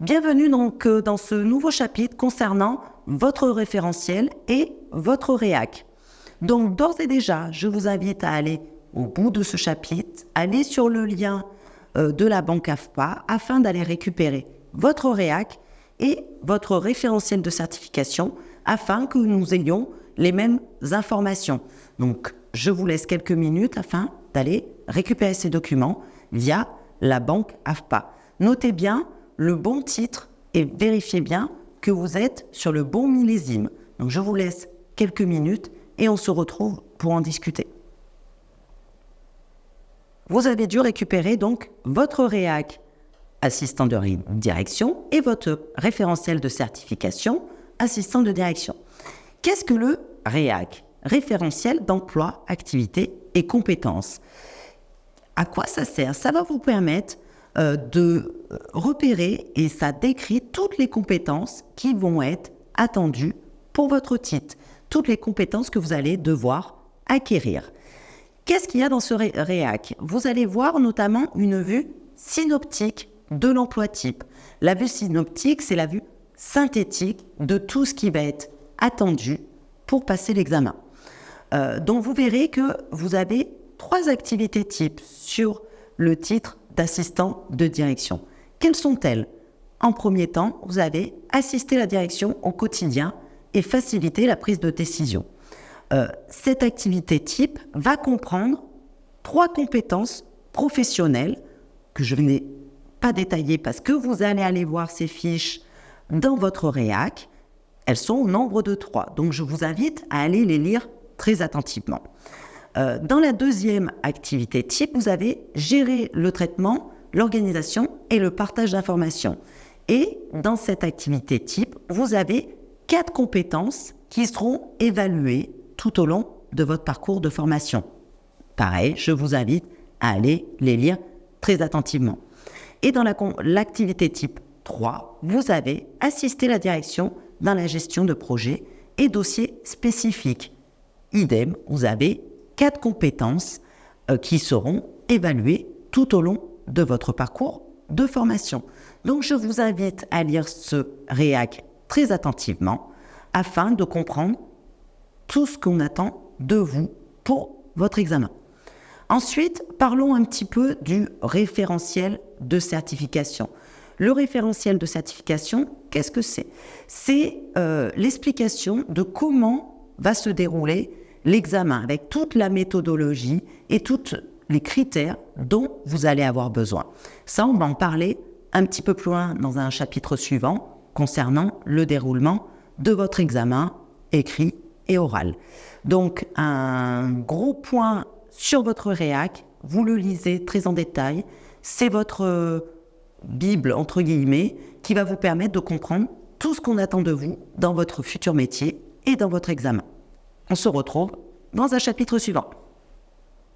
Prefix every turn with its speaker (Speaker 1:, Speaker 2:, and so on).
Speaker 1: Bienvenue donc dans ce nouveau chapitre concernant votre référentiel et votre réac. Donc d'ores et déjà, je vous invite à aller au bout de ce chapitre, aller sur le lien de la banque AFPA afin d'aller récupérer votre réac et votre référentiel de certification afin que nous ayons les mêmes informations. Donc je vous laisse quelques minutes afin d'aller récupérer ces documents via la banque AFPA. Notez bien le bon titre et vérifiez bien que vous êtes sur le bon millésime. Donc je vous laisse quelques minutes et on se retrouve pour en discuter. Vous avez dû récupérer donc votre réac assistant de direction et votre référentiel de certification assistant de direction. Qu'est-ce que le réac? Référentiel d'emploi, activité et compétences. À quoi ça sert? Ça va vous permettre de repérer et ça décrit toutes les compétences qui vont être attendues pour votre titre, toutes les compétences que vous allez devoir acquérir. Qu'est-ce qu'il y a dans ce réac? Vous allez voir notamment une vue synoptique de l'emploi type. La vue synoptique, c'est la vue synthétique de tout ce qui va être attendu pour passer l'examen. Donc vous verrez que vous avez 3 activités types sur le titre d'assistant de direction. Quelles sont-elles? En premier temps, vous avez assister la direction au quotidien et faciliter la prise de décision. Cette activité type va comprendre 3 compétences professionnelles que je n'ai pas détaillées parce que vous allez aller voir ces fiches dans votre réac. Elles sont au nombre de 3, donc je vous invite à aller les lire très attentivement. Dans la deuxième activité type, vous avez gérer le traitement, l'organisation et le partage d'informations. Et dans cette activité type, vous avez 4 compétences qui seront évaluées tout au long de votre parcours de formation. Pareil, je vous invite à aller les lire très attentivement. Et dans l'activité type 3, vous avez assisté la direction dans la gestion de projets et dossiers spécifiques. Idem, vous avez 4 compétences qui seront évaluées tout au long de votre parcours de formation. Donc, je vous invite à lire ce réac très attentivement afin de comprendre tout ce qu'on attend de vous pour votre examen. Ensuite, parlons un petit peu du référentiel de certification. Le référentiel de certification, qu'est-ce que c'est? C'est l'explication de comment va se dérouler l'examen avec toute la méthodologie et tous les critères dont vous allez avoir besoin. Ça, on va en parler un petit peu plus loin dans un chapitre suivant concernant le déroulement de votre examen écrit et oral. Donc, un gros point sur votre réac, vous le lisez très en détail. C'est votre Bible, entre guillemets, qui va vous permettre de comprendre tout ce qu'on attend de vous dans votre futur métier et dans votre examen. On se retrouve dans un chapitre suivant.